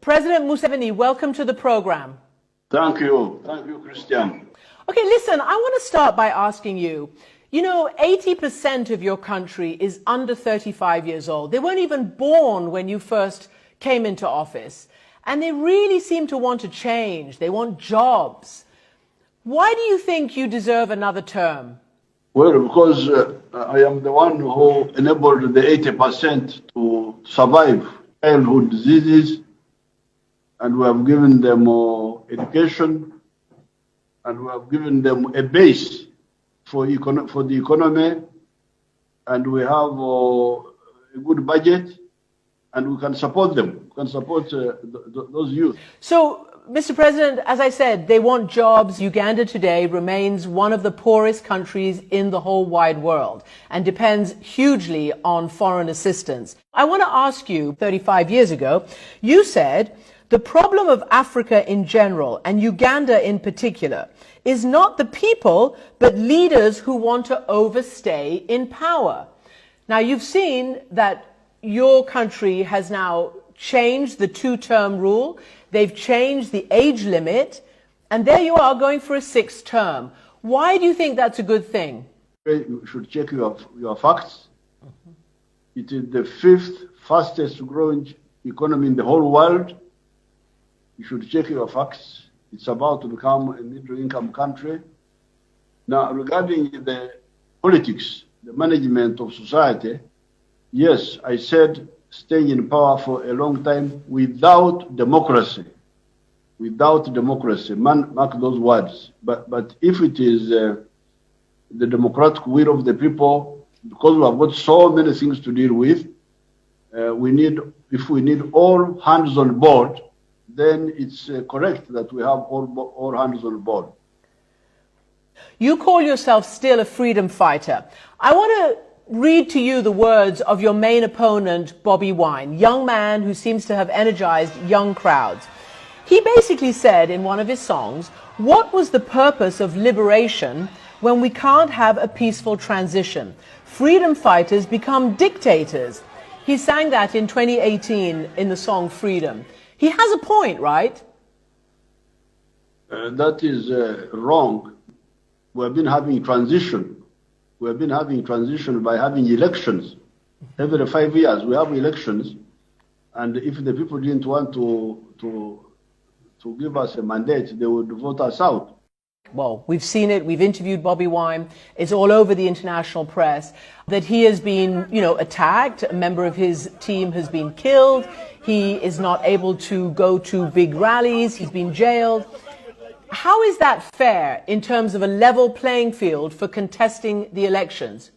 President Museveni, welcome to the program. Thank you. Thank you, Christian. Okay, listen, I want to start by asking you, 80% of your country is under 35 years old. They weren't even born when you first came into office. And they really seem to want to change. They want jobs. Why do you think you deserve another term? Well, because I am the one who enabled the 80% to survive childhood diseases, and we have given them education, and we have given them a base for the economy, and we have a good budget, and we can support them. We can support those youth. So, Mr. President, as I said, they want jobs. Uganda today remains one of the poorest countries in the whole wide world and depends hugely on foreign assistance. I want to ask you, 35 years ago, you said the problem of Africa in general and Uganda in particular is not the people, but leaders who want to overstay in power. Now, you've seen that your country has now changed the two-term rule. They've changed the age limit, and there you are going for a sixth term. Why do you think that's a good thing? You should check your facts. It is the fifth fastest growing economy in the whole world. You should check your facts. It's about to become a middle-income country. Now, regarding the politics, the management of society, yes, I said staying in power for a long time without democracy. Without democracy, mark those words. But if it is the democratic will of the people, because we have got so many things to deal with, if we need all hands on board, then it's correct that we have all hands on board. You call yourself still a freedom fighter. I want to read to you the words of your main opponent, Bobi Wine, young man who seems to have energized young crowds. He basically said in one of his songs, what was the purpose of liberation when we can't have a peaceful transition? Freedom fighters become dictators. He sang that in 2018 in the song Freedom. He has a point, right? That is wrong. We have been having transition. We have been having transition by having elections. Every 5 years we have elections, and if the people didn't want to give us a mandate, they would vote us out. Well, we've seen it. We've interviewed Bobi Wine. It's all over the international press that he has been, attacked. A member of his team has been killed. He is not able to go to big rallies. He's been jailed. How is that fair in terms of a level playing field for contesting the elections?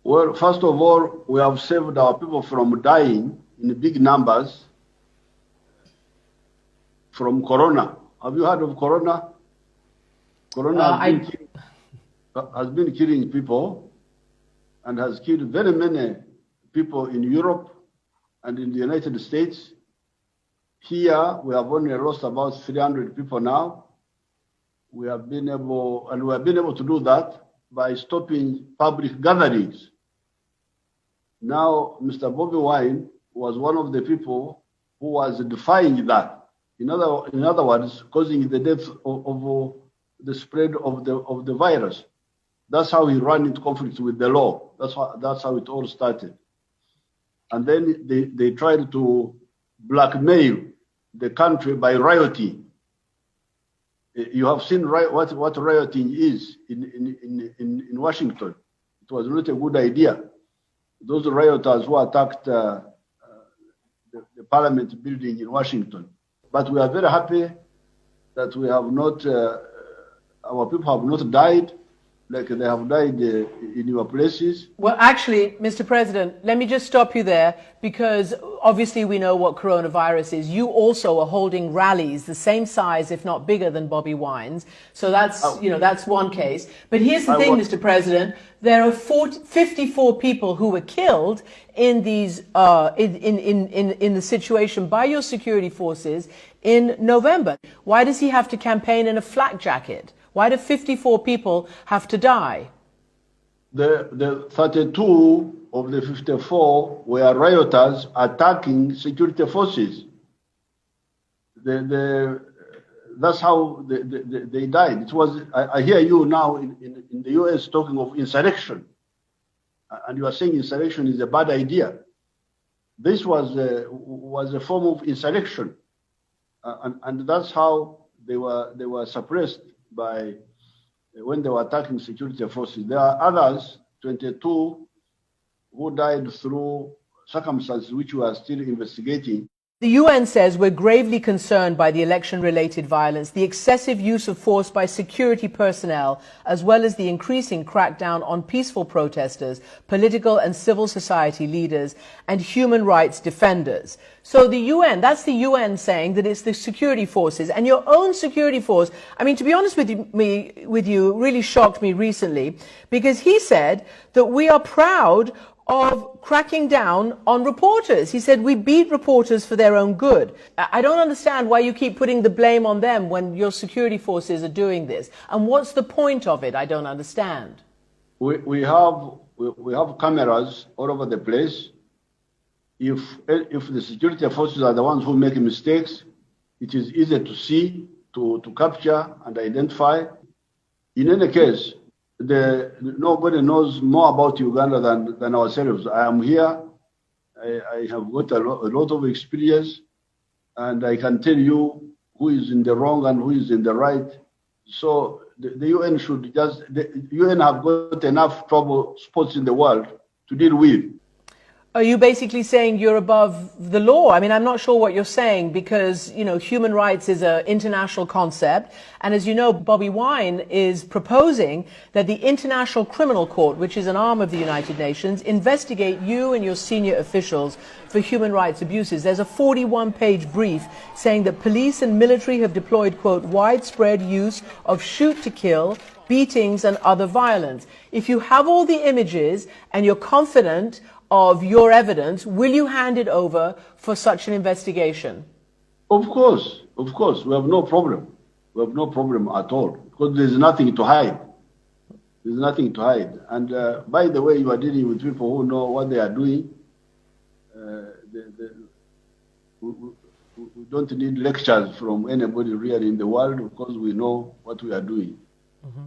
Well, first of all, we have saved our people from dying in big numbers from corona. Have you heard of corona? Corona has been killing people and has killed very many people in Europe and in the United States. Here, we have only lost about 300 people now. We have been able to do that by stopping public gatherings. Now, Mr. Bobi Wine was one of the people who was defying that. In other words, causing the death of the spread of the virus. That's how he ran into conflict with the law. That's how it all started. And then they tried to blackmail the country by rioting. You have seen what rioting is in Washington. It was not a good idea. Those rioters who attacked the Parliament building in Washington. But we are very happy that we have not, our people have not died like they have died in your places. Well, actually, Mr. President, let me just stop you there, because obviously we know what coronavirus is. You also are holding rallies the same size, if not bigger, than Bobi Wine's. So that's, that's one case. But here's the thing, Mr. President. There are 54 people who were killed in these, in the situation by your security forces in November. Why does he have to campaign in a flak jacket? Why do 54 people have to die? The 32 of the 54 were rioters attacking security forces. that's how they died. It was. I hear you now in the U.S. talking of insurrection, and you are saying insurrection is a bad idea. This was a form of insurrection, and that's how they were suppressed by when they were attacking security forces. There are others, 22, who died through circumstances which we are still investigating. The UN says we're gravely concerned by the election-related violence, the excessive use of force by security personnel, as well as the increasing crackdown on peaceful protesters, political and civil society leaders, and human rights defenders. So the UN, that's the UN saying that it's the security forces, and your own security force, I mean, to be honest with you, really shocked me recently, because he said that we are proud of cracking down on reporters. He said we beat reporters for their own good. I don't understand why you keep putting the blame on them when your security forces are doing this. And what's the point of it? I don't understand. We have cameras all over the place. If the security forces are the ones who make mistakes, it is easy to see, to capture and identify. In any case, nobody knows more about Uganda than ourselves. I am here. I have got a lot of experience, and I can tell you who is in the wrong and who is in the right. So the UN should the UN have got enough trouble spots in the world to deal with. Are you basically saying you're above the law? I mean, I'm not sure what you're saying because, you know, human rights is an international concept. And as you know, Bobi Wine is proposing that the International Criminal Court, which is an arm of the United Nations, investigate you and your senior officials for human rights abuses. There's a 41-page brief saying that police and military have deployed, quote, widespread use of shoot to kill, beatings and other violence. If you have all the images and you're confident of your evidence, will you hand it over for such an investigation? Of course, we have no problem. We have no problem at all because there's nothing to hide. There's nothing to hide. And by the way, you are dealing with people who know what they are doing. We don't need lectures from anybody really in the world because we know what we are doing. Mm-hmm.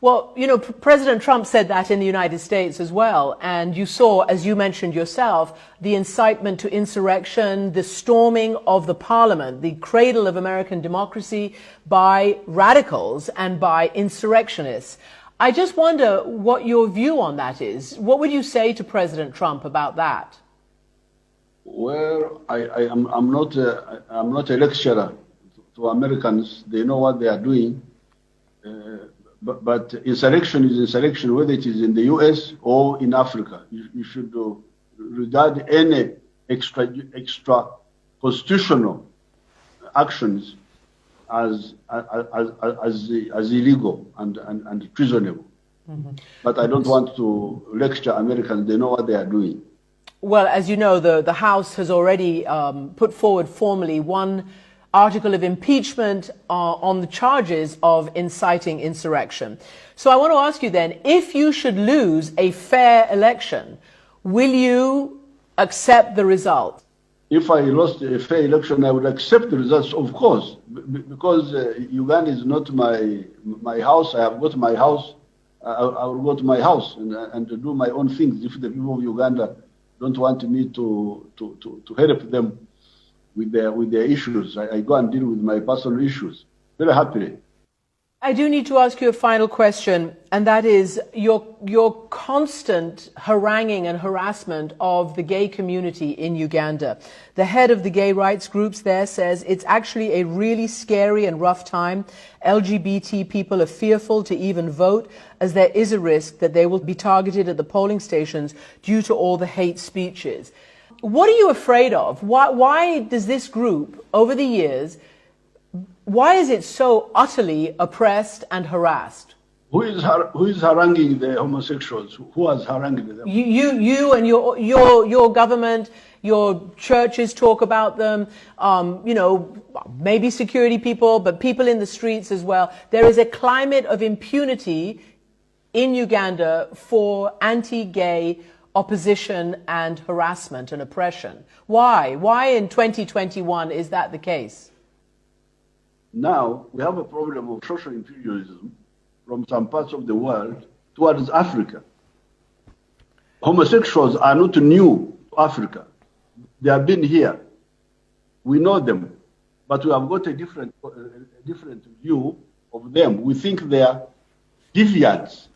Well, you know, President Trump said that in the United States as well. And you saw, as you mentioned yourself, the incitement to insurrection, the storming of the parliament, the cradle of American democracy by radicals and by insurrectionists. I just wonder what your view on that is. What would you say to President Trump about that? Well, I'm not a lecturer to Americans. They know what they are doing. But insurrection is insurrection, whether it is in the US or in Africa. You should regard any extra constitutional actions as illegal and treasonable. Mm-hmm. But I don't want to lecture Americans. They know what they are doing. Well, as you know, the House has already put forward formally one article of impeachment on the charges of inciting insurrection. So I want to ask you then, if you should lose a fair election, will you accept the result? If I lost a fair election, I would accept the results, of course, because Uganda is not my house. I have got my house. I will go to my house and to do my own things. If the people of Uganda don't want me to help them with their issues, I go and deal with my personal issues very happily. I do need to ask you a final question, and that is your constant haranguing and harassment of the gay community in Uganda. The head of the gay rights groups there says it's actually a really scary and rough time. LGBT people are fearful to even vote, as there is a risk that they will be targeted at the polling stations due to all the hate speeches. What are you afraid of? Why does this group, over the years, why is it so utterly oppressed and harassed? Who is haranguing the homosexuals? Who has harangued them? You and your government, your churches talk about them. You know, maybe security people, but people in the streets as well. There is a climate of impunity in Uganda for anti-gay opposition and harassment and oppression. Why? Why in 2021 is that the case? Now we have a problem of social imperialism from some parts of the world towards Africa. Homosexuals are not new to Africa. They have been here. We know them, but we have got a different view of them. We think they are deviants.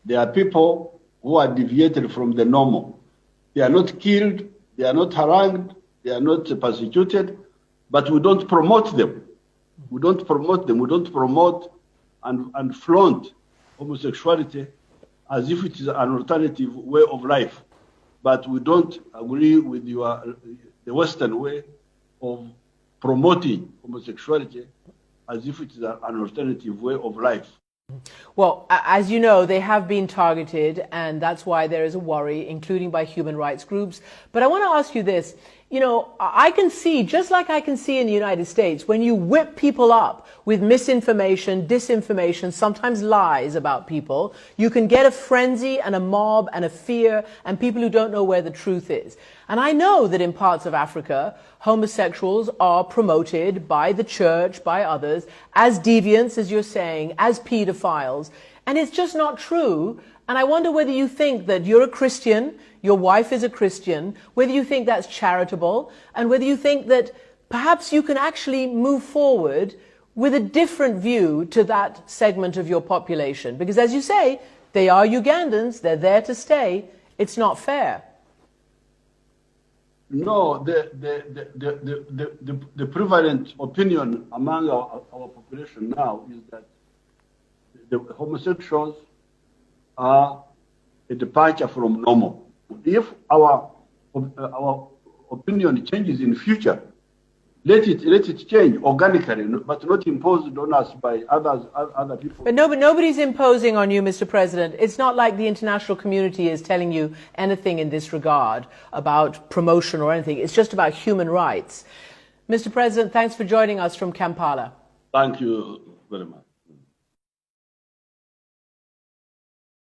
They are people who are deviated from the normal. They are not killed, they are not harangued, they are not persecuted, but we don't promote them. We don't promote them. We don't promote and flaunt homosexuality as if it is an alternative way of life. But we don't agree with the Western way of promoting homosexuality as if it is an alternative way of life. Well, as you know, they have been targeted, and that's why there is a worry, including by human rights groups. But I want to ask you this. You know, I can see, just like I can see in the United States, when you whip people up with misinformation, disinformation, sometimes lies about people, you can get a frenzy and a mob and a fear and people who don't know where the truth is. And I know that in parts of Africa, homosexuals are promoted by the church, by others, as deviants, as you're saying, as pedophiles. And it's just not true. And I wonder whether you think that you're a Christian, your wife is a Christian, whether you think that's charitable, and whether you think that perhaps you can actually move forward with a different view to that segment of your population. Because as you say, they are Ugandans, they're there to stay. It's not fair. No, the prevalent opinion among our population now is that the homosexuals are a departure from normal. If our opinion changes in future, let it change organically, but not imposed on us by other people. But nobody's imposing on you, Mr. President. It's not like the international community is telling you anything in this regard about promotion or anything. It's just about human rights. Mr. President, thanks for joining us from Kampala. Thank you very much.